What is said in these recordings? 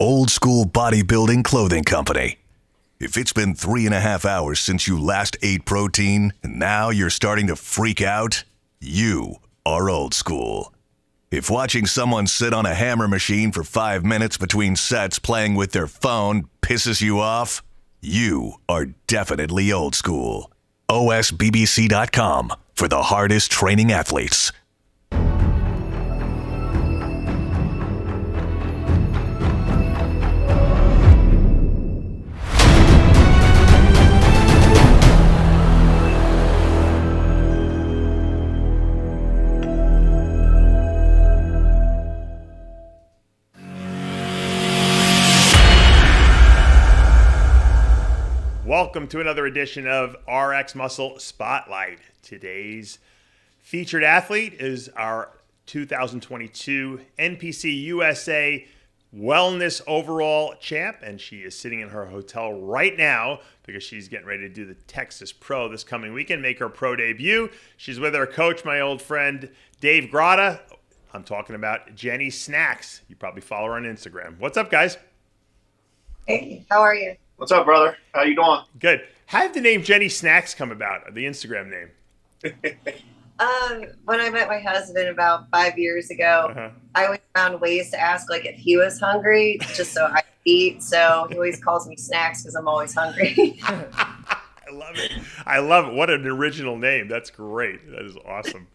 Old School Bodybuilding Clothing Company. If it's been 3.5 hours since you last ate protein and now you're starting to freak out, you are old school. If watching someone sit on a hammer machine for 5 minutes between sets playing with their phone pisses you off, you are definitely old school. OSBBC.com for the hardest training athletes. Welcome to another edition of RX Muscle Spotlight. Today's featured athlete is our 2022 NPC USA Wellness Overall champ, and she is sitting in her hotel right now because she's getting ready to do the Texas Pro this coming weekend, make her pro debut. She's with her coach, my old friend Dave Grada. I'm talking about Jeni Snax. You probably follow her on Instagram. What's up, guys? Hey, how are you? What's up, brother? How you doing? Good. How did the name Jeni Snax come about, the Instagram name? When I met my husband about 5 years ago, I always found ways to ask like if he was hungry, just so I could eat. So he always calls me Snacks because I'm always hungry. I love it. I love it. What an original name. That's great. That is awesome.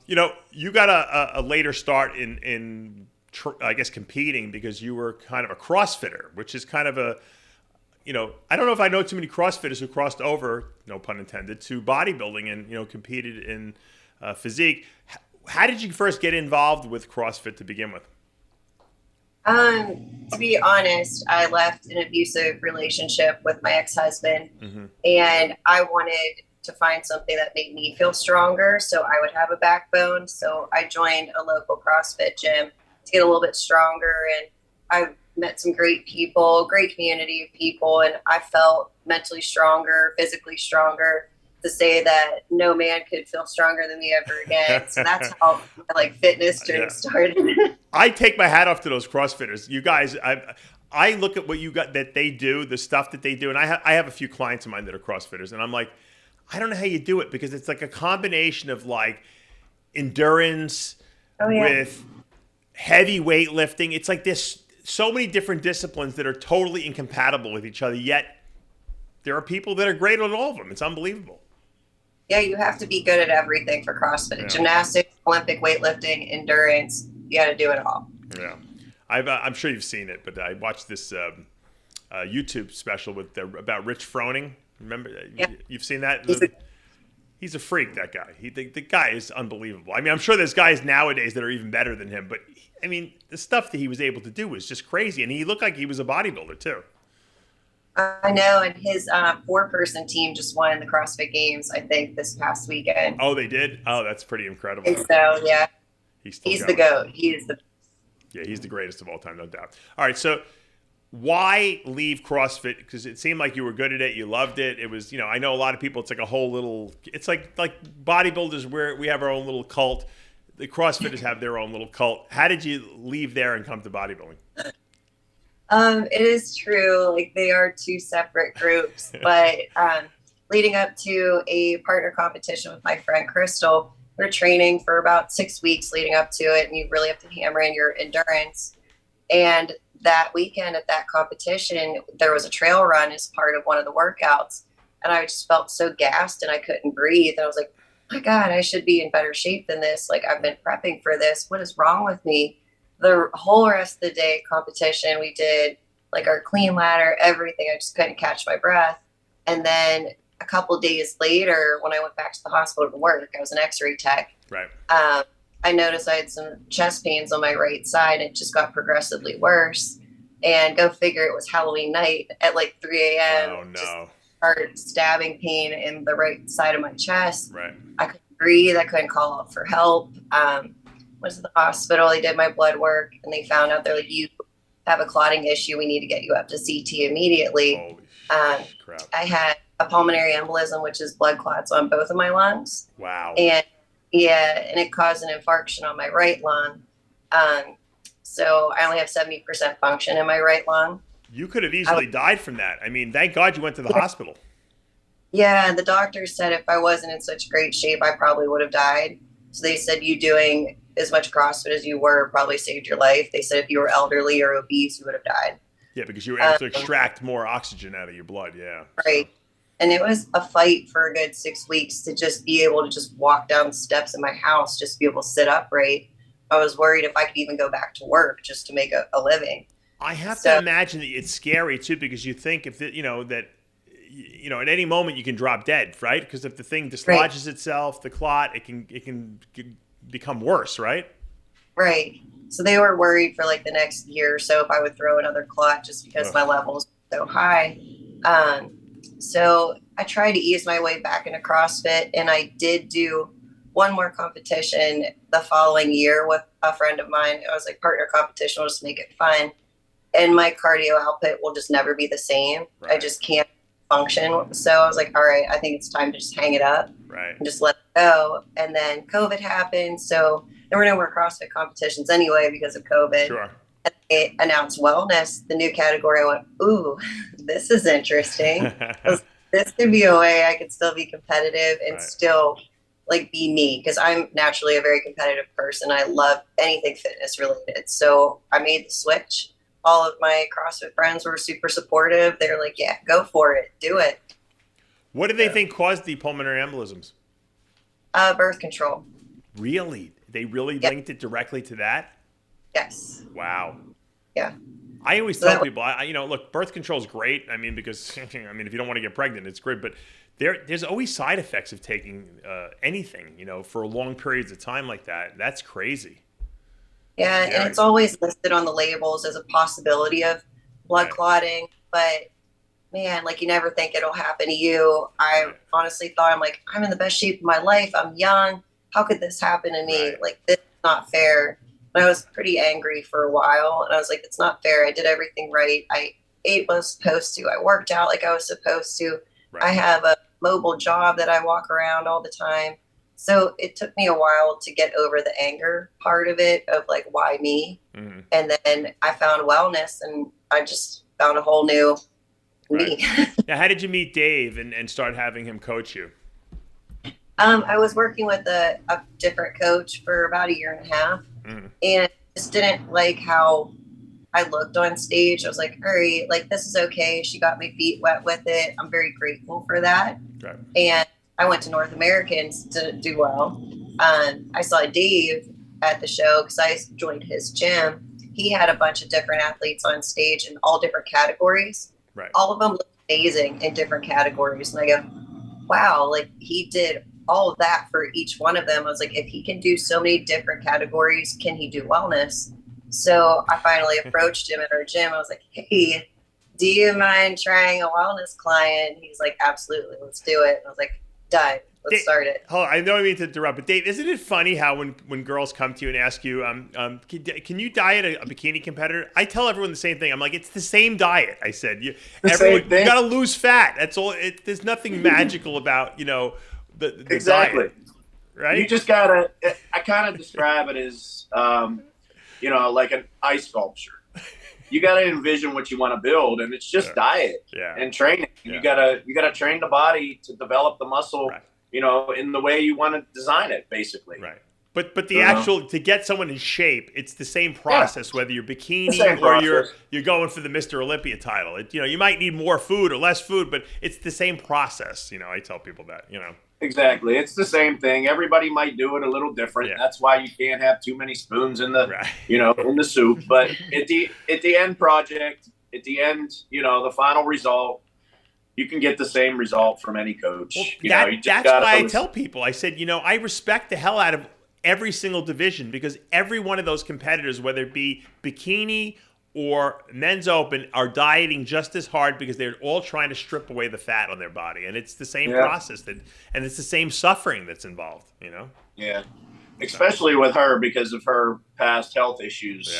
You got a later start in I guess competing because you were kind of a CrossFitter, which is kind of a, I don't know if I know too many CrossFitters who crossed over, no pun intended, to bodybuilding and, competed in physique. How did you first get involved with CrossFit to begin with? To be honest, I left an abusive relationship with my ex-husband, and I wanted to find something that made me feel stronger so I would have a backbone. So I joined a local CrossFit gym to get a little bit stronger, and I met some great people, great community of people, and I felt mentally stronger, physically stronger, to say that no man could feel stronger than me ever again. So that's how my fitness journey started. I take my hat off to those CrossFitters. You guys, I look at what you got that they do, the stuff that they do, and I have a few clients of mine that are CrossFitters, and I'm like, I don't know how you do it, because it's like a combination of like endurance with heavy weightlifting. It's like this. So many different disciplines that are totally incompatible with each other, yet there are people that are great at all of them. It's unbelievable. Yeah, you have to be good at everything for CrossFit. Yeah. Gymnastics, Olympic weightlifting, endurance, you got to do it all. Yeah. I'm sure you've seen it, but I watched this YouTube special about Rich Froning. Remember? Yeah. You've seen that? He's a freak, that guy. The guy is unbelievable. I mean, I'm sure there's guys nowadays that are even better than him, but the stuff that he was able to do was just crazy. And he looked like he was a bodybuilder too. I know. And his 4-person team just won the CrossFit Games, I think, this past weekend. Oh, they did? Oh, that's pretty incredible. And so, yeah, he's the GOAT. He's the greatest of all time, no doubt. All right. So why leave CrossFit? Because it seemed like you were good at it. You loved it. It was, I know a lot of people, it's like a whole little, it's like bodybuilders where we have our own little cult. The CrossFitters have their own little cult. How did you leave there and come to bodybuilding? It is true. Like, they are two separate groups, but leading up to a partner competition with my friend Crystal, we're training for about 6 weeks leading up to it, and you really have to hammer in your endurance. And that weekend at that competition, there was a trail run as part of one of the workouts, and I just felt so gassed and I couldn't breathe. And I was like, my God, I should be in better shape than this. Like, I've been prepping for this. What is wrong with me? The whole rest of the day competition, we did like our clean ladder, everything. I just couldn't catch my breath. And then a couple days later, when I went back to the hospital to work, I was an x-ray tech. Right. I noticed I had some chest pains on my right side. It just got progressively worse. And go figure, it was Halloween night at like 3 a.m. Oh, no. Just started stabbing pain in the right side of my chest. Right. I couldn't breathe. I couldn't call out for help. Went to the hospital. They did my blood work, and they found out, they're like, you have a clotting issue. We need to get you up to CT immediately. Holy crap. I had a pulmonary embolism, which is blood clots on both of my lungs. Wow. And it caused an infarction on my right lung. So I only have 70% function in my right lung. You could have easily died from that. I mean, thank God you went to the hospital. Yeah, the doctor said if I wasn't in such great shape, I probably would have died. So they said you doing as much CrossFit as you were probably saved your life. They said if you were elderly or obese, you would have died. Yeah, because you were able to extract more oxygen out of your blood. Yeah. Right. So. And it was a fight for a good 6 weeks to just be able to just walk down the steps in my house, just be able to sit upright. I was worried if I could even go back to work just to make a living. I have to imagine that it's scary too, because you think if that at any moment you can drop dead, right? Because if the thing dislodges itself, the clot, it can become worse, right? Right. So they were worried for like the next year or so if I would throw another clot just because my levels were so high. So I tried to ease my way back into CrossFit, and I did do one more competition the following year with a friend of mine. I was like, partner competition, we'll just make it fun. And my cardio output will just never be the same. Right. I just can't function. So I was like, all right, I think it's time to just hang it up and just let it go. And then COVID happened. So there were no more CrossFit competitions anyway because of COVID. Sure. And they announced wellness, the new category. I went, ooh, this is interesting. This could be a way I could still be competitive and still like be me, because I'm naturally a very competitive person. I love anything fitness related. So I made the switch. All of my CrossFit friends were super supportive. They're like, yeah, go for it. Do it. What did they think caused the pulmonary embolisms? Birth control. Really? They really linked it directly to that? Yes. Wow. Yeah. I always tell people, look, birth control is great. I mean, because, if you don't want to get pregnant, it's great. But there's always side effects of taking anything, for long periods of time like that. That's crazy. Yeah, and it's always listed on the labels as a possibility of blood clotting, but man, like you never think it'll happen to you. I honestly thought, I'm in the best shape of my life. I'm young. How could this happen to me? Right. Like, this is not fair. And I was pretty angry for a while, and I was like, it's not fair. I did everything right. I ate what I was supposed to. I worked out like I was supposed to. Right. I have a mobile job that I walk around all the time. So it took me a while to get over the anger part of it, of like, why me? Mm-hmm. And then I found wellness, and I just found a whole new me. Now, how did you meet Dave and start having him coach you? I was working with a different coach for about a year and a half, and just didn't like how I looked on stage. I was like, all right, like, this is okay. She got my feet wet with it. I'm very grateful for that. Right. And I went to North Americans to do well. I saw Dave at the show because I joined his gym. He had a bunch of different athletes on stage in all different categories. Right. All of them looked amazing in different categories. And I go, wow, like he did all of that for each one of them. I was like, if he can do so many different categories, can he do wellness? So I finally approached him at our gym. I was like, hey, do you mind trying a wellness client? He's like, absolutely, let's do it. And I was like, done. Let's start it. Hold on, I don't mean to interrupt, but Dave, isn't it funny how when girls come to you and ask you, can you diet a bikini competitor? I tell everyone the same thing. I'm like, it's the same diet. I said, you got to lose fat. That's all. There's nothing magical about the exactly diet, right? You just gotta. I kind of describe it as like an ice sculpture. You got to envision what you want to build, and it's just diet and training. You gotta train the body to develop the muscle, in the way you want to design it, basically. Right. But the actual to get someone in shape, it's the same process whether you're bikini or you're going for the Mr. Olympia title. You might need more food or less food, but it's the same process. I tell people that. Exactly. It's the same thing. Everybody might do it a little different. Yeah. That's why you can't have too many spoons in the in the soup. But at the end project, at the end, the final result, you can get the same result from any coach. Well, that's why I tell people. I said, I respect the hell out of every single division, because every one of those competitors, whether it be bikini or men's open, are dieting just as hard because they're all trying to strip away the fat on their body. And it's the same process and it's the same suffering that's involved, Yeah. Especially with her because of her past health issues,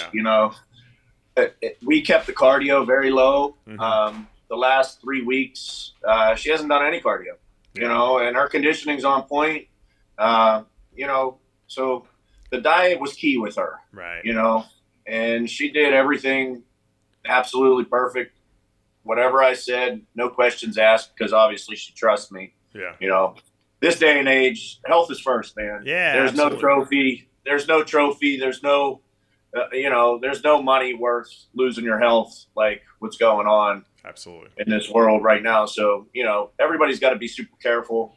we kept the cardio very low. Mm-hmm. The last 3 weeks, she hasn't done any cardio, and her conditioning's on point, so the diet was key with her, right? and she did everything absolutely perfect. Whatever I said, no questions asked, because obviously she trusts me. Yeah. You know, this day and age, health is first, man. Yeah. There's absolutely. no trophy. There's no trophy. There's no, there's no money worth losing your health like what's going on. Absolutely. In this world right now. So, everybody's got to be super careful.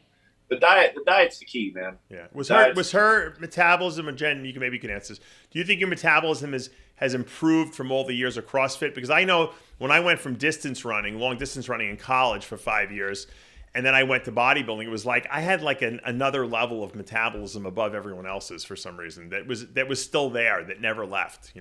The diet's the key, man. Yeah. Was her metabolism, and Jen, you can answer this. Do you think your metabolism has improved from all the years of CrossFit? Because I know when I went from long distance running in college for 5 years, and then I went to bodybuilding, it was like I had like another level of metabolism above everyone else's for some reason that was still there, that never left,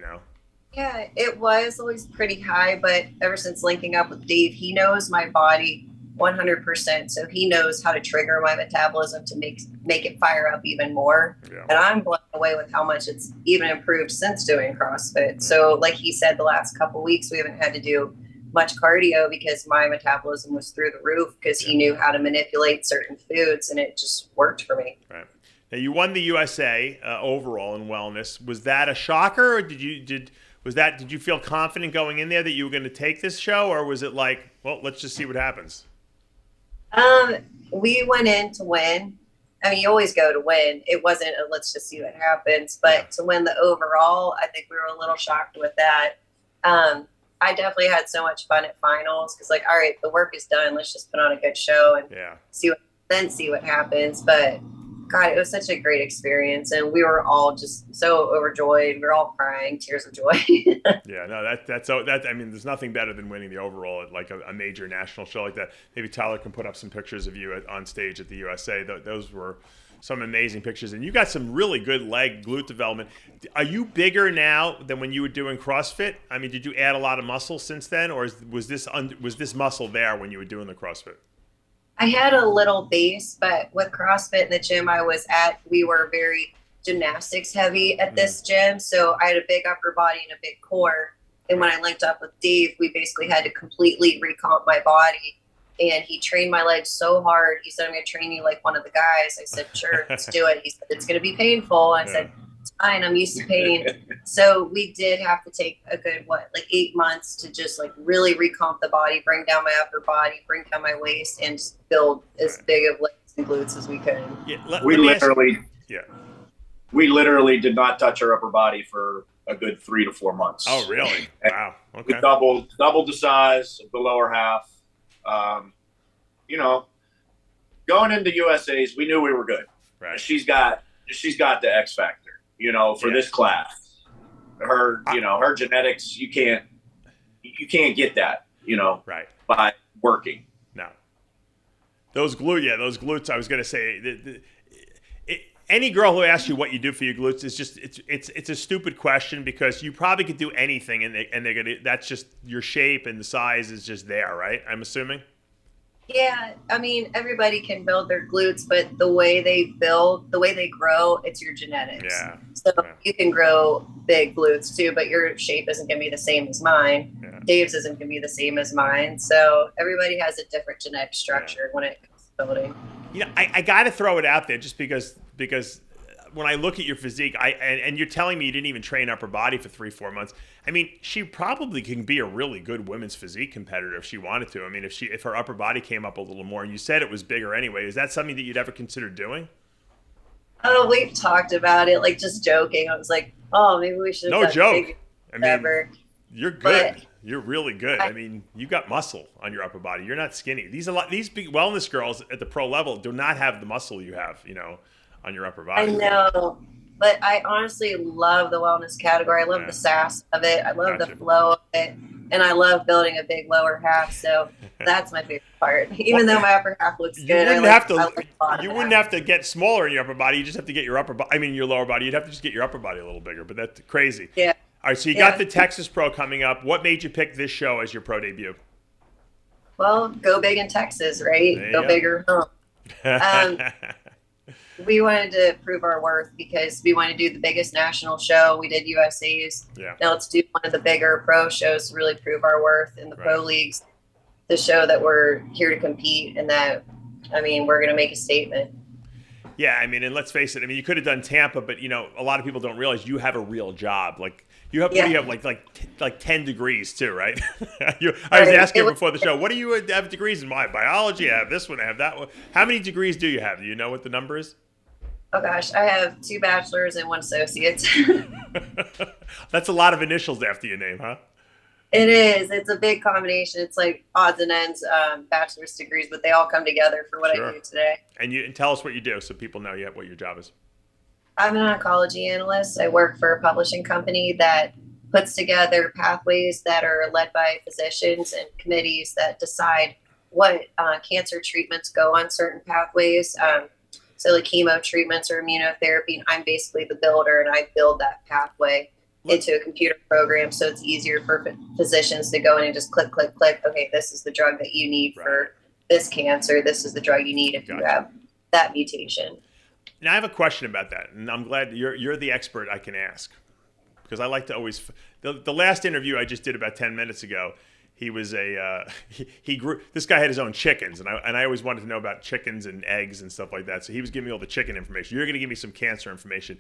Yeah, it was always pretty high, but ever since linking up with Dave, he knows my body 100%. So he knows how to trigger my metabolism to make it fire up even more. Yeah. And I'm blown away with how much it's even improved since doing CrossFit. So like he said, the last couple of weeks, we haven't had to do much cardio because my metabolism was through the roof, because he knew how to manipulate certain foods, and it just worked for me. Right. Now you won the USA overall in wellness. Was that a shocker, or did you feel confident going in there that you were going to take this show, or was it like, well, let's just see what happens? We went in to win. I mean, you always go to win. It wasn't a let's just see what happens, but to win the overall, I think we were a little shocked with that. I definitely had so much fun at finals, because like, all right, the work is done. Let's just put on a good show and see what happens. But God, it was such a great experience, and we were all just so overjoyed. We were all crying, tears of joy. Yeah, no, that's I mean, there's nothing better than winning the overall at like a major national show like that. Maybe Tyler can put up some pictures of you on stage at the USA. Those were some amazing pictures, and you got some really good glute development. Are you bigger now than when you were doing CrossFit? I mean, did you add a lot of muscle since then, or was this muscle there when you were doing the CrossFit? I had a little base, but with CrossFit in the gym I was at, we were very gymnastics heavy at this gym. So I had a big upper body and a big core. And when I linked up with Dave, we basically had to completely recomp my body. And he trained my legs so hard. He said, I'm going to train you like one of the guys. I said, sure, let's do it. He said, it's going to be painful. I said, it's fine. I'm used to pain. So we did have to take a good, 8 months to just like really recomp the body, bring down my upper body, bring down my waist, and just build as big of legs and glutes as we could. Yeah, we literally did not touch our upper body for a good 3 to 4 months. Oh, really? Wow. Okay. We doubled the size of the lower half. Going into USA's, we knew we were good. Right. She's got the X factor, for this class. Her genetics, you can't get that, right, by working. No. Those glutes, I was going to say, any girl who asks you what you do for your glutes is just, it's a stupid question, because you probably could do anything and they're going to, that's just your shape and the size is just there, right? I'm assuming. Yeah, I mean, everybody can build their glutes, but the way they grow, it's your genetics. Yeah. So you can grow big glutes too, but your shape isn't going to be the same as mine. Yeah. Dave's isn't going to be the same as mine. So everybody has a different genetic structure when it comes to building. I got to throw it out there just because when I look at your physique, and you're telling me you didn't even train upper body for 3-4 months. I mean, she probably can be a really good women's physique competitor if she wanted to. I mean, if her upper body came up a little more, and you said it was bigger anyway, is that something that you'd ever consider doing? Oh, we've talked about it, like just joking. I was like, oh, maybe we should. No joke. I mean, you're good. But you're really good. I mean, you got muscle on your upper body. You're not skinny. These big wellness girls at the pro level do not have the muscle you have, on your upper body. I know, but I honestly love the wellness category. I love the sass of it. I love the flow of it. And I love building a big lower half. So that's my favorite part. Even though my upper half looks good. You wouldn't have to get smaller in your upper body. You just have to get your your lower body. You'd have to just get your upper body a little bigger, but that's crazy. Yeah. All right. So you got the Texas Pro coming up. What made you pick this show as your pro debut? Well, go big in Texas, right? Go big or home. We wanted to prove our worth because we want to do the biggest national show. We did USA's. Yeah. Now let's do one of the bigger pro shows to really prove our worth in the pro leagues, to show that we're here to compete and that, we're going to make a statement. Yeah, and let's face it. You could have done Tampa, but, a lot of people don't realize you have a real job. Like, You have, what do you have, like 10 degrees too, right? I was asking you before the show, what do you have degrees in? My biology, I have this one, I have that one. How many degrees do you have? Do you know what the number is? Oh gosh, I have 2 bachelors and 1 associate. That's a lot of initials after your name, huh? It is. It's a big combination. It's like odds and ends, bachelor's degrees, but they all come together for what I do today. And tell us what you do so people know what your job is. I'm an oncology analyst. I work for a publishing company that puts together pathways that are led by physicians and committees that decide what cancer treatments go on certain pathways. So like chemo treatments or immunotherapy, and I'm basically the builder, and I build that pathway into a computer program, so it's easier for physicians to go in and just click. Okay, this is the drug that you need for this cancer. This is the drug you need if you have that mutation. Now I have a question about that, and I'm glad you're the expert I can ask, because I like to always. The last interview I just did about 10 minutes ago, he was he grew. This guy had his own chickens, and I always wanted to know about chickens and eggs and stuff like that. So he was giving me all the chicken information. You're going to give me some cancer information.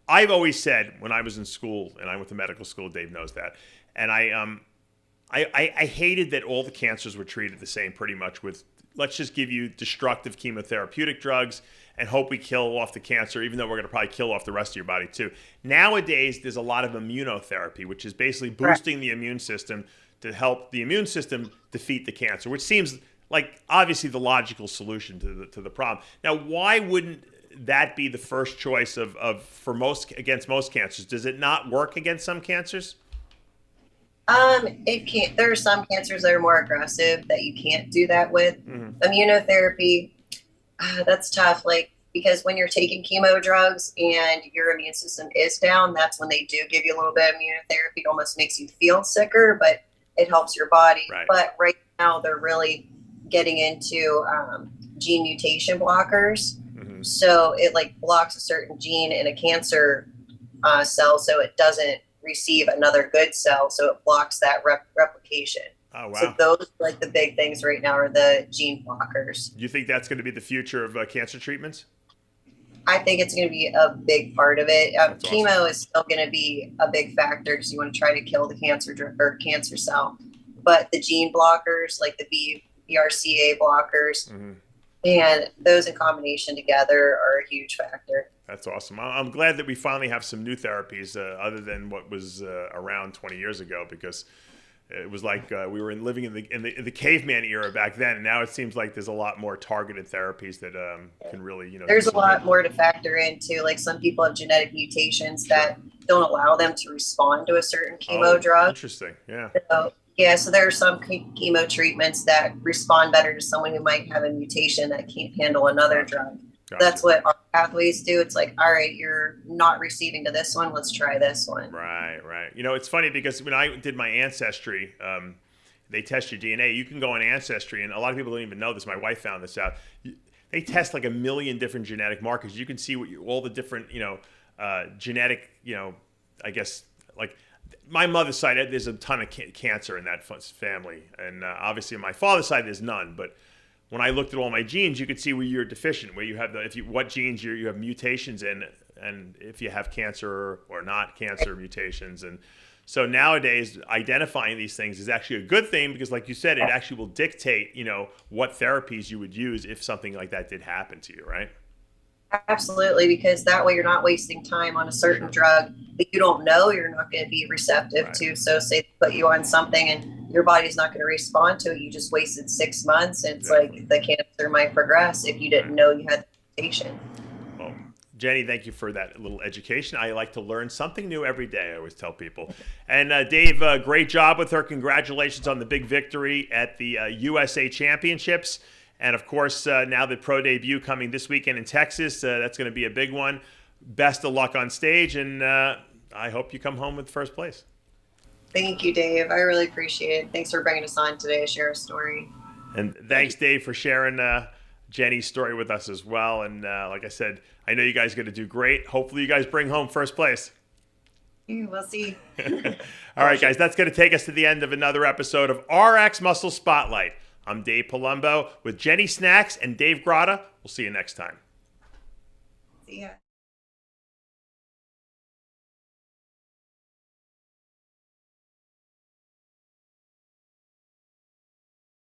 I've always said when I was in school, and I went to medical school, Dave knows that, and I hated that all the cancers were treated the same pretty much with, let's just give you destructive chemotherapeutic drugs and hope we kill off the cancer, even though we're going to probably kill off the rest of your body too. Nowadays, there's a lot of immunotherapy, which is basically boosting the immune system to help the immune system defeat the cancer, which seems like obviously the logical solution to the problem. Now, why wouldn't that be the first choice against most cancers? Does it not work against some cancers? It can't. There are some cancers that are more aggressive that you can't do that with. Immunotherapy, that's tough. Like, because when you're taking chemo drugs and your immune system is down, that's when they do give you a little bit of immunotherapy. It almost makes you feel sicker, but it helps your body. But right now they're really getting into gene mutation blockers. So it like blocks a certain gene in a cancer cell, so it doesn't receive another good cell, so it blocks that replication. Oh, wow. So those like the big things right now are the gene blockers. Do you think that's going to be the future of cancer treatments? I think it's going to be a big part of it. Chemo is still going to be a big factor because you want to try to kill the cancer cell. But the gene blockers, like the BRCA blockers, and those in combination together are a huge factor. That's awesome. I'm glad that we finally have some new therapies other than what was around 20 years ago, because it was like we were living in the caveman era back then, and now it seems like there's a lot more targeted therapies that can really, There's a lot more to factor into. Like some people have genetic mutations that don't allow them to respond to a certain chemo drug. Interesting. Yeah. So there are some chemo treatments that respond better to someone who might have a mutation that can't handle another drug. Gotcha. That's what our pathways do. It's like, all right, you're not receiving to this one. Let's try this one. Right. It's funny because when I did my ancestry, they test your DNA. You can go on Ancestry, and a lot of people don't even know this. My wife found this out. They test like 1 million different genetic markers. You can see all the different, genetic, I guess, like my mother's side, there's a ton of cancer in that family. And obviously on my father's side, there's none. But when I looked at all my genes, you could see where you're deficient, where you have what genes you have mutations in, and if you have cancer or not cancer mutations. And so nowadays, identifying these things is actually a good thing because, like you said, it actually will dictate, what therapies you would use if something like that did happen to you, right? Absolutely, because that way you're not wasting time on a certain drug that you don't know you're not going to be receptive to. So say they put you on something and your body's not going to respond to it. You just wasted 6 months. And it's like the cancer might progress if you didn't know you had the mutation. Well, Jeni, thank you for that little education. I like to learn something new every day, I always tell people. And Dave, great job with her. Congratulations on the big victory at the USA Championships. And, of course, now the pro debut coming this weekend in Texas, that's going to be a big one. Best of luck on stage, and I hope you come home with first place. Thank you, Dave. I really appreciate it. Thanks for bringing us on today to share a story. And thanks, Dave, for sharing Jeni's story with us as well. And like I said, I know you guys are going to do great. Hopefully you guys bring home first place. We'll see. All right, guys, that's going to take us to the end of another episode of RX Muscle Spotlight. I'm Dave Palumbo with Jeni Snax and Dave Grotta. We'll see you next time. See ya.